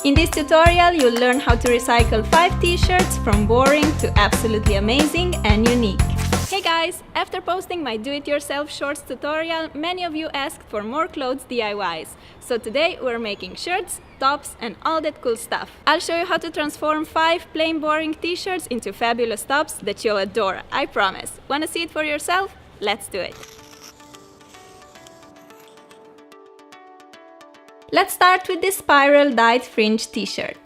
In this tutorial, you'll learn how to recycle 5 t-shirts from boring to absolutely amazing and unique. Hey guys! After posting my do-it-yourself shorts tutorial, many of you asked for more clothes DIYs. So today we're making shirts, tops and all that cool stuff. I'll show you how to transform 5 plain boring t-shirts into fabulous tops that you'll adore, I promise. Wanna see it for yourself? Let's do it! Let's start with this spiral dyed fringe t-shirt.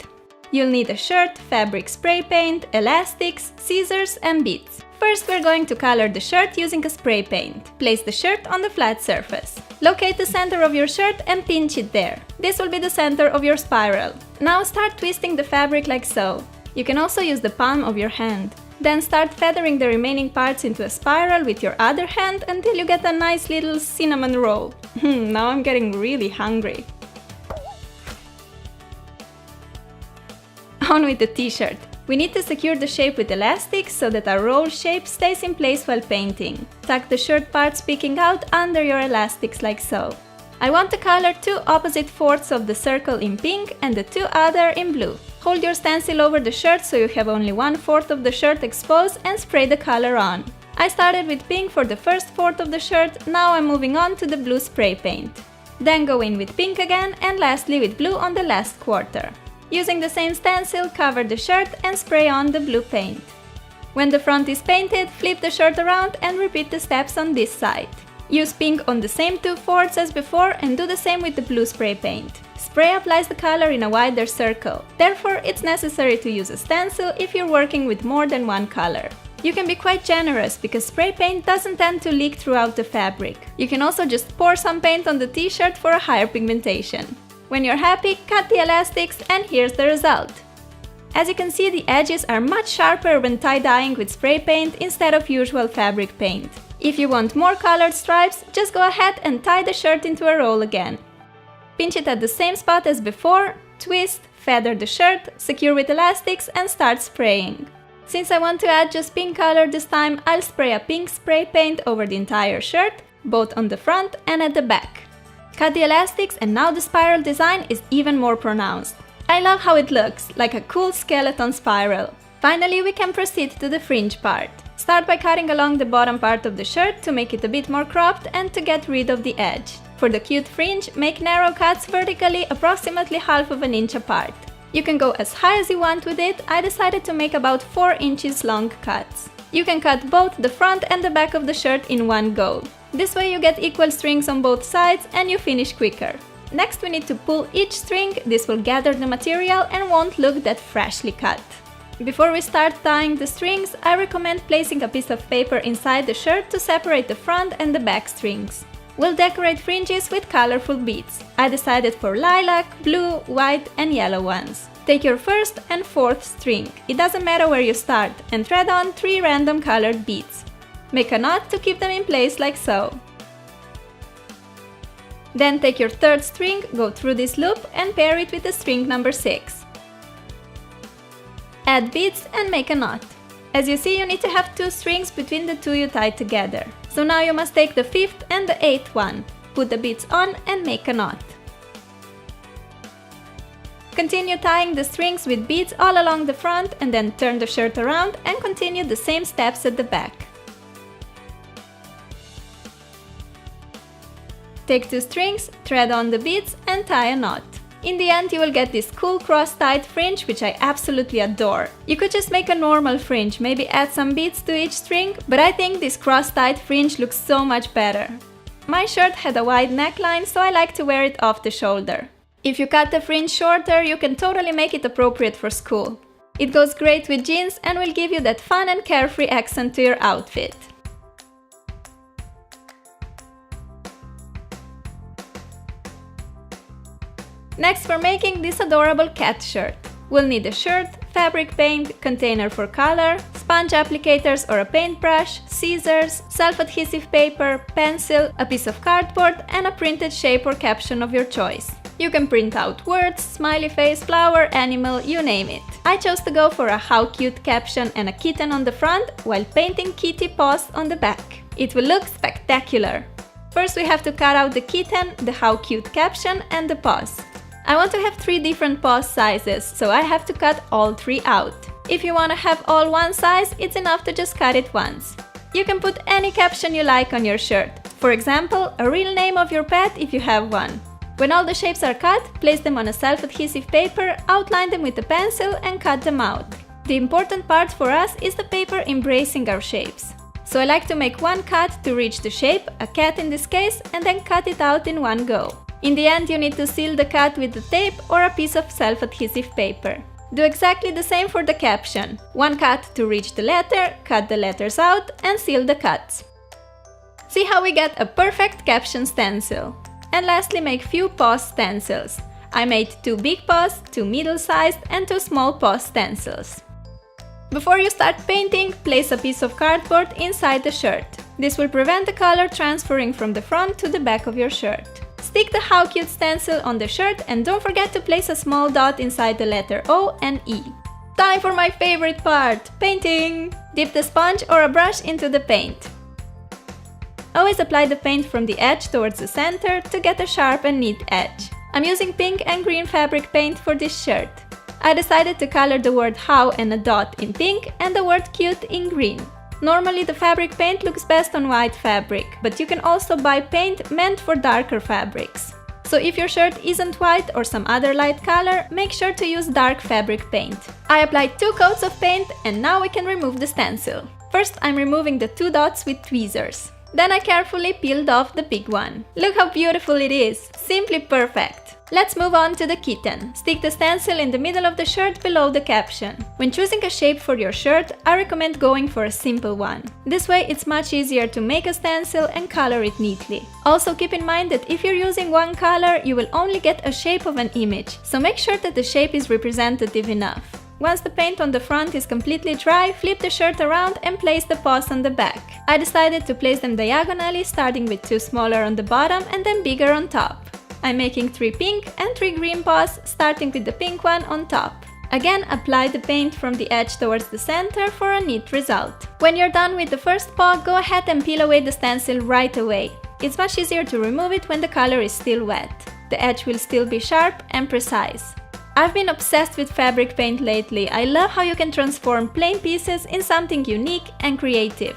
You'll need a shirt, fabric spray paint, elastics, scissors and beads. First, we're going to color the shirt using a spray paint. Place the shirt on the flat surface. Locate the center of your shirt and pinch it there. This will be the center of your spiral. Now start twisting the fabric like so. You can also use the palm of your hand. Then start feathering the remaining parts into a spiral with your other hand until you get a nice little cinnamon roll. Now I'm getting really hungry. On with the t-shirt. We need to secure the shape with elastics so that our roll shape stays in place while painting. Tuck the shirt parts peeking out under your elastics like so. I want to color 2 opposite fourths of the circle in pink and the 2 other in blue. Hold your stencil over the shirt so you have only 1/4 of the shirt exposed and spray the color on. I started with pink for the first fourth of the shirt, now I'm moving on to the blue spray paint. Then go in with pink again and lastly with blue on the last quarter. Using the same stencil, cover the shirt and spray on the blue paint. When the front is painted, flip the shirt around and repeat the steps on this side. Use pink on the same 2/4 as before and do the same with the blue spray paint. Spray applies the color in a wider circle, therefore it's necessary to use a stencil if you're working with more than one color. You can be quite generous because spray paint doesn't tend to leak throughout the fabric. You can also just pour some paint on the t-shirt for a higher pigmentation. When you're happy, cut the elastics and here's the result. As you can see, the edges are much sharper when tie-dyeing with spray paint instead of usual fabric paint. If you want more colored stripes, just go ahead and tie the shirt into a roll again. Pinch it at the same spot as before, twist, feather the shirt, secure with elastics and start spraying. Since I want to add just pink color this time, I'll spray a pink spray paint over the entire shirt, both on the front and at the back. Cut the elastics and now the spiral design is even more pronounced. I love how it looks, like a cool skeleton spiral. Finally, we can proceed to the fringe part. Start by cutting along the bottom part of the shirt to make it a bit more cropped and to get rid of the edge. For the cute fringe, make narrow cuts vertically approximately 1/2 inch apart. You can go as high as you want with it. I decided to make about 4 inches long cuts. You can cut both the front and the back of the shirt in one go. This way you get equal strings on both sides and you finish quicker. Next we need to pull each string, this will gather the material and won't look that freshly cut. Before we start tying the strings, I recommend placing a piece of paper inside the shirt to separate the front and the back strings. We'll decorate fringes with colorful beads. I decided for lilac, blue, white and yellow ones. Take your first and fourth string, it doesn't matter where you start, and thread on 3 random colored beads. Make a knot to keep them in place like so. Then take your third string, go through this loop and pair it with the string number 6. Add beads and make a knot. As you see, you need to have 2 strings between the 2 you tied together. So now you must take the 5th and the 8th one. Put the beads on and make a knot. Continue tying the strings with beads all along the front and then turn the shirt around and continue the same steps at the back. Take 2 strings, thread on the beads and tie a knot. In the end you will get this cool cross-tied fringe which I absolutely adore. You could just make a normal fringe, maybe add some beads to each string, but I think this cross-tied fringe looks so much better. My shirt had a wide neckline, so I like to wear it off the shoulder. If you cut the fringe shorter, you can totally make it appropriate for school. It goes great with jeans and will give you that fun and carefree accent to your outfit. Next, we're making this adorable cat shirt. We'll need a shirt, fabric paint, container for color, sponge applicators or a paintbrush, scissors, self-adhesive paper, pencil, a piece of cardboard and a printed shape or caption of your choice. You can print out words, smiley face, flower, animal, you name it. I chose to go for a how cute caption and a kitten on the front while painting kitty paws on the back. It will look spectacular. First we have to cut out the kitten, the how cute caption and the paws. I want to have 3 different paws sizes, so I have to cut all 3 out. If you want to have all one size, it's enough to just cut it once. You can put any caption you like on your shirt. For example, a real name of your pet if you have one. When all the shapes are cut, place them on a self-adhesive paper, outline them with a pencil and cut them out. The important part for us is the paper embracing our shapes. So I like to make one cut to reach the shape, a cat in this case, and then cut it out in one go. In the end, you need to seal the cut with the tape or a piece of self-adhesive paper. Do exactly the same for the caption. One cut to reach the letter, cut the letters out, and seal the cuts. See how we get a perfect caption stencil. And lastly, make few paw stencils. I made 2 big paws, 2 middle-sized, and 2 small paw stencils. Before you start painting, place a piece of cardboard inside the shirt. This will prevent the color transferring from the front to the back of your shirt. Stick the How Cute stencil on the shirt and don't forget to place a small dot inside the letter O and E. Time for my favorite part, painting! Dip the sponge or a brush into the paint. Always apply the paint from the edge towards the center to get a sharp and neat edge. I'm using pink and green fabric paint for this shirt. I decided to color the word how and a dot in pink and the word cute in green. Normally the fabric paint looks best on white fabric, but you can also buy paint meant for darker fabrics. So if your shirt isn't white or some other light color, make sure to use dark fabric paint. I applied 2 coats of paint and now we can remove the stencil. First I'm removing the 2 dots with tweezers. Then I carefully peeled off the big one. Look how beautiful it is! Simply perfect! Let's move on to the kitten. Stick the stencil in the middle of the shirt below the caption. When choosing a shape for your shirt, I recommend going for a simple one. This way it's much easier to make a stencil and color it neatly. Also keep in mind that if you're using one color, you will only get a shape of an image, so make sure that the shape is representative enough. Once the paint on the front is completely dry, flip the shirt around and place the paws on the back. I decided to place them diagonally, starting with 2 smaller on the bottom and then bigger on top. I'm making 3 pink and 3 green paws, starting with the pink one on top. Again, apply the paint from the edge towards the center for a neat result. When you're done with the first paw, go ahead and peel away the stencil right away. It's much easier to remove it when the color is still wet. The edge will still be sharp and precise. I've been obsessed with fabric paint lately. I love how you can transform plain pieces in something unique and creative.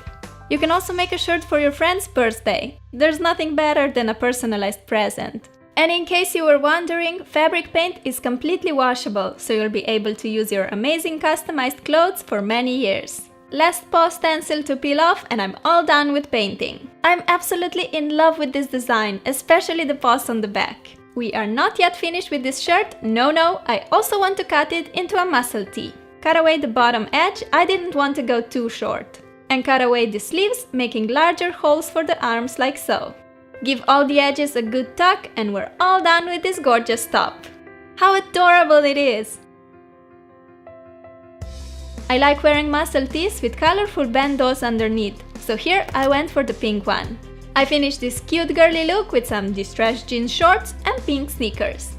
You can also make a shirt for your friend's birthday. There's nothing better than a personalized present. And in case you were wondering, fabric paint is completely washable, so you'll be able to use your amazing customized clothes for many years. Last paw stencil to peel off and I'm all done with painting. I'm absolutely in love with this design, especially the paws on the back. We are not yet finished with this shirt, no, I also want to cut it into a muscle tee. Cut away the bottom edge, I didn't want to go too short. And cut away the sleeves, making larger holes for the arms like so. Give all the edges a good tuck and we're all done with this gorgeous top. How adorable it is! I like wearing muscle tees with colorful bandeaus underneath, so here I went for the pink one. I finished this cute girly look with some distressed jeans shorts and pink sneakers.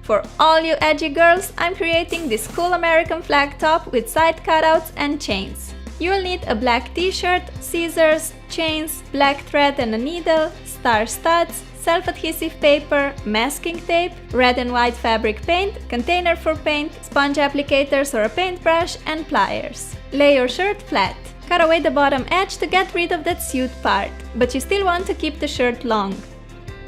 For all you edgy girls, I'm creating this cool American flag top with side cutouts and chains. You will need a black t-shirt, scissors, chains, black thread and a needle, star studs, self-adhesive paper, masking tape, red and white fabric paint, container for paint, sponge applicators or a paintbrush, and pliers. Lay your shirt flat. Cut away the bottom edge to get rid of that suit part, but you still want to keep the shirt long.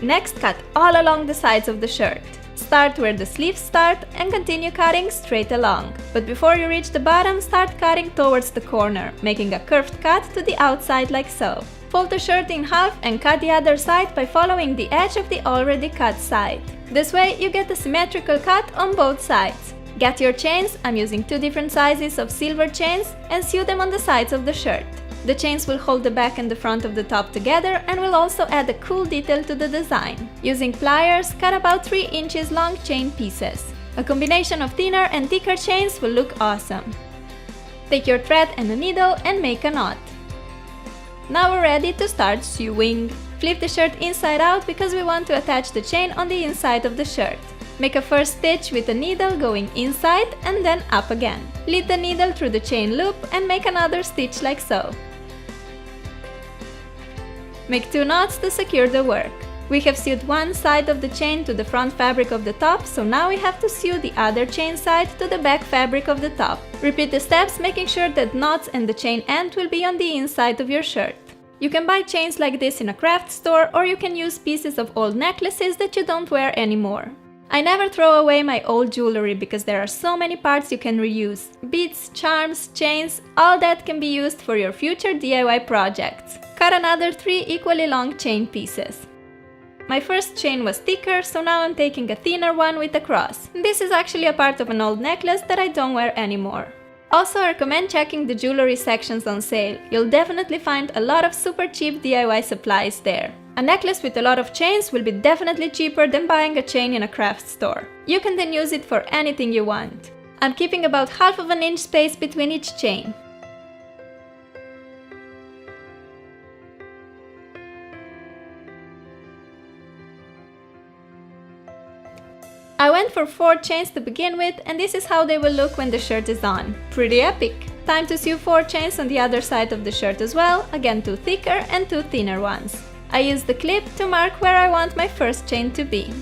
Next, cut all along the sides of the shirt. Start where the sleeves start and continue cutting straight along. But before you reach the bottom, start cutting towards the corner, making a curved cut to the outside like so. Fold the shirt in half and cut the other side by following the edge of the already cut side. This way you get a symmetrical cut on both sides. Get your chains, I'm using 2 different sizes of silver chains, and sew them on the sides of the shirt. The chains will hold the back and the front of the top together and will also add a cool detail to the design. Using pliers, cut about 3 inches long chain pieces. A combination of thinner and thicker chains will look awesome. Take your thread and a needle and make a knot. Now we're ready to start sewing. Flip the shirt inside out because we want to attach the chain on the inside of the shirt. Make a first stitch with a needle going inside and then up again. Lead the needle through the chain loop and make another stitch like so. Make 2 knots to secure the work. We have sewed one side of the chain to the front fabric of the top, so now we have to sew the other chain side to the back fabric of the top. Repeat the steps, making sure that knots and the chain end will be on the inside of your shirt. You can buy chains like this in a craft store, or you can use pieces of old necklaces that you don't wear anymore. I never throw away my old jewelry because there are so many parts you can reuse. Beads, charms, chains, all that can be used for your future DIY projects. Cut another 3 equally long chain pieces. My first chain was thicker, so now I'm taking a thinner one with a cross. This is actually a part of an old necklace that I don't wear anymore. Also, I recommend checking the jewelry sections on sale. You'll definitely find a lot of super cheap DIY supplies there. A necklace with a lot of chains will be definitely cheaper than buying a chain in a craft store. You can then use it for anything you want. I'm keeping about half of an inch space between each chain. I went for 4 chains to begin with, and this is how they will look when the shirt is on. Pretty epic! Time to sew 4 chains on the other side of the shirt as well, again 2 thicker and 2 thinner ones. I used the clip to mark where I want my first chain to be.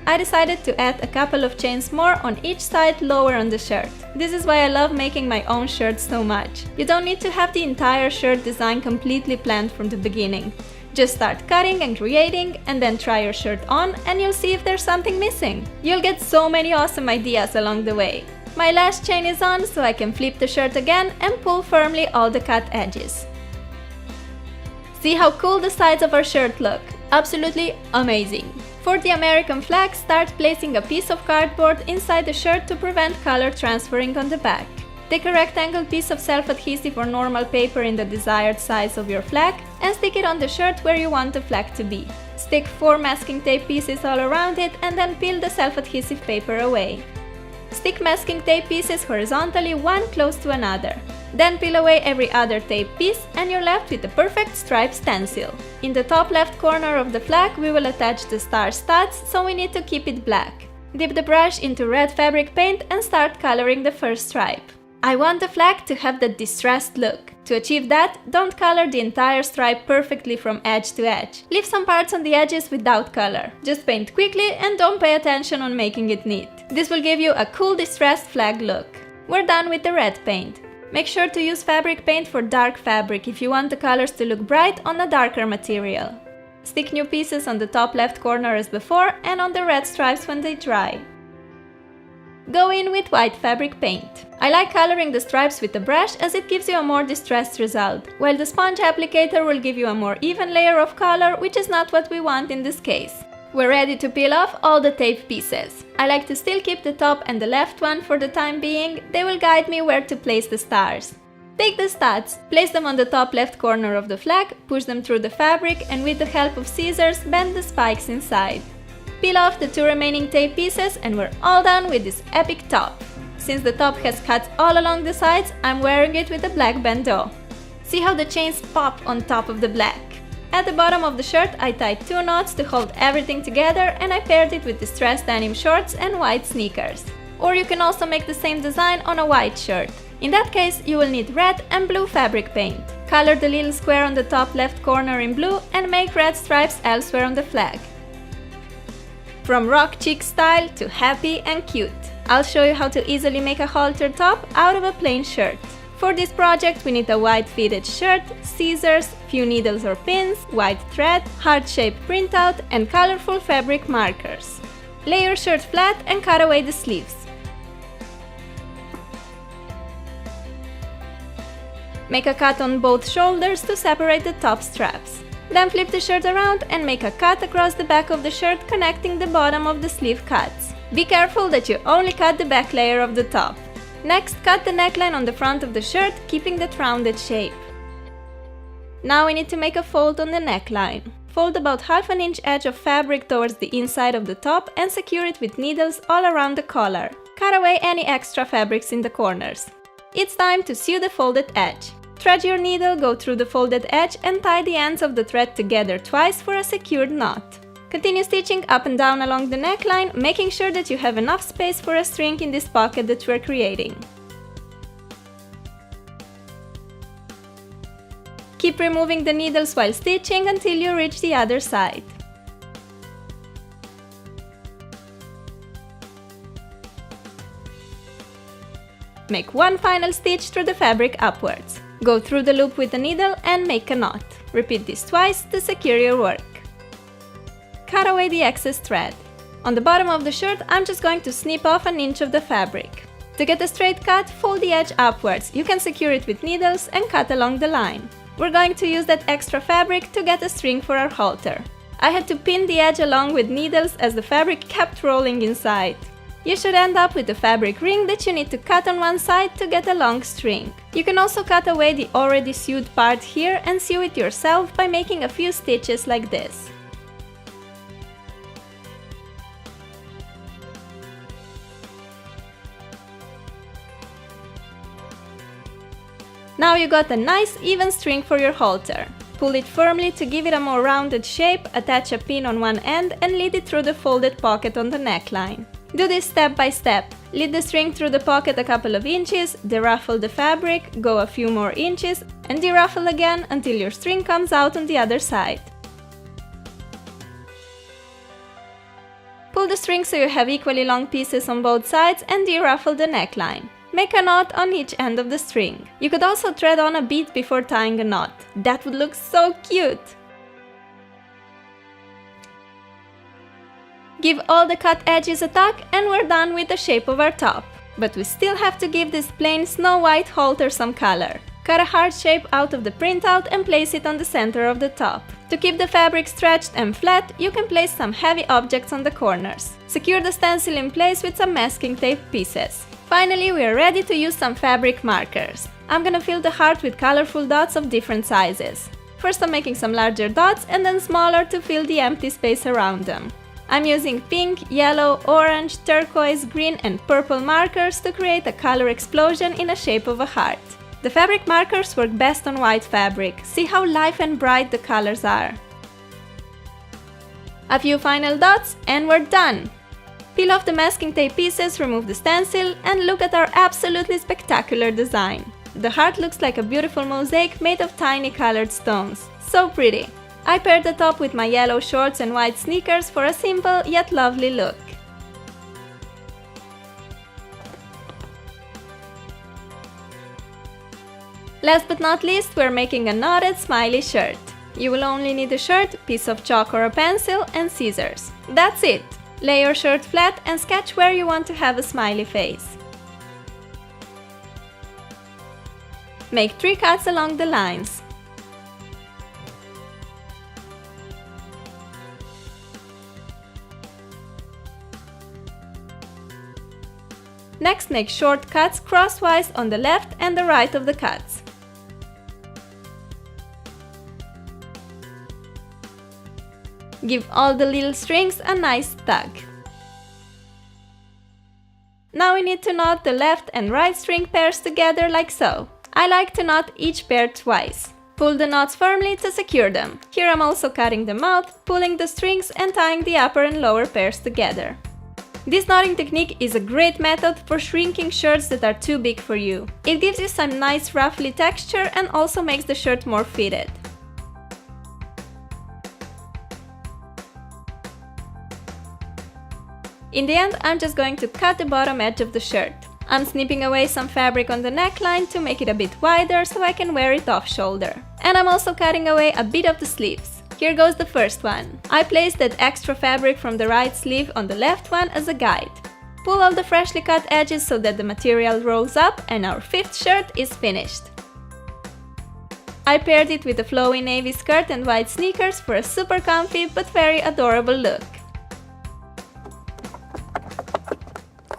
I decided to add a couple of chains more on each side lower on the shirt. This is why I love making my own shirts so much. You don't need to have the entire shirt design completely planned from the beginning. Just start cutting and creating, and then try your shirt on, and you'll see if there's something missing. You'll get so many awesome ideas along the way. My last chain is on, so I can flip the shirt again and pull firmly all the cut edges. See how cool the sides of our shirt look? Absolutely amazing! For the American flag, start placing a piece of cardboard inside the shirt to prevent color transferring on the back. Take a rectangle piece of self-adhesive or normal paper in the desired size of your flag and stick it on the shirt where you want the flag to be. Stick 4 masking tape pieces all around it and then peel the self-adhesive paper away. Stick masking tape pieces horizontally, one close to another. Then peel away every other tape piece and you're left with a perfect stripe stencil. In the top left corner of the flag we will attach the star studs, so we need to keep it black. Dip the brush into red fabric paint and start coloring the first stripe. I want the flag to have that distressed look. To achieve that, don't color the entire stripe perfectly from edge to edge. Leave some parts on the edges without color. Just paint quickly and don't pay attention on making it neat. This will give you a cool distressed flag look. We're done with the red paint. Make sure to use fabric paint for dark fabric if you want the colors to look bright on a darker material. Stick new pieces on the top left corner as before and on the red stripes when they dry. Go in with white fabric paint. I like coloring the stripes with a brush as it gives you a more distressed result, while the sponge applicator will give you a more even layer of color, which is not what we want in this case. We're ready to peel off all the tape pieces. I like to still keep the top and the left one for the time being. They will guide me where to place the stars. Take the studs, place them on the top left corner of the flag, push them through the fabric, and with the help of scissors bend the spikes inside. Peel off the 2 remaining tape pieces and we're all done with this epic top. Since the top has cuts all along the sides, I'm wearing it with a black bandeau. See how the chains pop on top of the black. At the bottom of the shirt I tied 2 knots to hold everything together, and I paired it with distressed denim shorts and white sneakers. Or you can also make the same design on a white shirt. In that case you will need red and blue fabric paint. Color the little square on the top left corner in blue and make red stripes elsewhere on the flag. From rock chic style to happy and cute, I'll show you how to easily make a halter top out of a plain shirt. For this project we need a white fitted shirt, scissors, few needles or pins, white thread, heart-shaped printout and colorful fabric markers. Lay your shirt flat and cut away the sleeves. Make a cut on both shoulders to separate the top straps. Then flip the shirt around and make a cut across the back of the shirt connecting the bottom of the sleeve cuts. Be careful that you only cut the back layer of the top. Next, cut the neckline on the front of the shirt, keeping that rounded shape. Now we need to make a fold on the neckline. Fold about half an inch edge of fabric towards the inside of the top and secure it with needles all around the collar. Cut away any extra fabrics in the corners. It's time to sew the folded edge. Thread your needle, go through the folded edge and tie the ends of the thread together twice for a secured knot. Continue stitching up and down along the neckline, making sure that you have enough space for a string in this pocket that we're creating. Keep removing the needles while stitching until you reach the other side. Make one final stitch through the fabric upwards. Go through the loop with the needle and make a knot. Repeat this twice to secure your work. Cut away the excess thread. On the bottom of the shirt, I'm just going to snip off an inch of the fabric. To get a straight cut, fold the edge upwards. You can secure it with needles and cut along the line. We're going to use that extra fabric to get a string for our halter. I had to pin the edge along with needles as the fabric kept rolling inside. You should end up with a fabric ring that you need to cut on one side to get a long string. You can also cut away the already sewed part here and sew it yourself by making a few stitches like this. Now you got a nice even string for your halter. Pull it firmly to give it a more rounded shape, attach a pin on one end and lead it through the folded pocket on the neckline. Do this step by step. Lead the string through the pocket a couple of inches, deruffle the fabric, go a few more inches, and deruffle again until your string comes out on the other side. Pull the string so you have equally long pieces on both sides and deruffle the neckline. Make a knot on each end of the string. You could also thread on a bead before tying a knot. That would look so cute! Give all the cut edges a tuck and we're done with the shape of our top. But we still have to give this plain snow white halter some color. Cut a heart shape out of the printout and place it on the center of the top. To keep the fabric stretched and flat, you can place some heavy objects on the corners. Secure the stencil in place with some masking tape pieces. Finally, we are ready to use some fabric markers. I'm gonna fill the heart with colorful dots of different sizes. First I'm making some larger dots and then smaller to fill the empty space around them. I'm using pink, yellow, orange, turquoise, green and purple markers to create a color explosion in the shape of a heart. The fabric markers work best on white fabric. See how live and bright the colors are. A few final dots and we're done! Peel off the masking tape pieces, remove the stencil, and look at our absolutely spectacular design. The heart looks like a beautiful mosaic made of tiny colored stones. So pretty! I paired the top with my yellow shorts and white sneakers for a simple yet lovely look. Last but not least, we're making a knotted smiley shirt. You will only need a shirt, piece of chalk or a pencil, and scissors. That's it! Lay your shirt flat and sketch where you want to have a smiley face. Make 3 cuts along the lines. Next, make short cuts crosswise on the left and the right of the cuts. Give all the little strings a nice tug. Now we need to knot the left and right string pairs together like so. I like to knot each pair twice. Pull the knots firmly to secure them. Here I'm also cutting them out, pulling the strings and tying the upper and lower pairs together. This knotting technique is a great method for shrinking shirts that are too big for you. It gives you some nice ruffly texture and also makes the shirt more fitted. In the end, I'm just going to cut the bottom edge of the shirt. I'm snipping away some fabric on the neckline to make it a bit wider so I can wear it off shoulder. And I'm also cutting away a bit of the sleeves. Here goes the first one. I placed that extra fabric from the right sleeve on the left one as a guide. Pull all the freshly cut edges so that the material rolls up and our 5th shirt is finished. I paired it with a flowy navy skirt and white sneakers for a super comfy but very adorable look.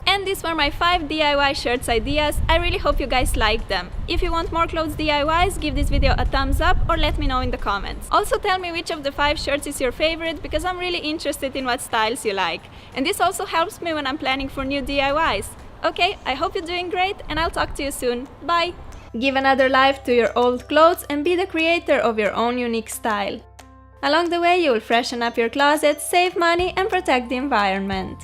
And these were my 5 DIY shirts ideas. I really hope you guys liked them. If you want more clothes DIYs, give this video a thumbs up or let me know in the comments. Also tell me which of the 5 shirts is your favorite because I'm really interested in what styles you like. And this also helps me when I'm planning for new DIYs. Okay, I hope you're doing great and I'll talk to you soon. Bye! Give another life to your old clothes and be the creator of your own unique style. Along the way, you will freshen up your closet, save money and protect the environment.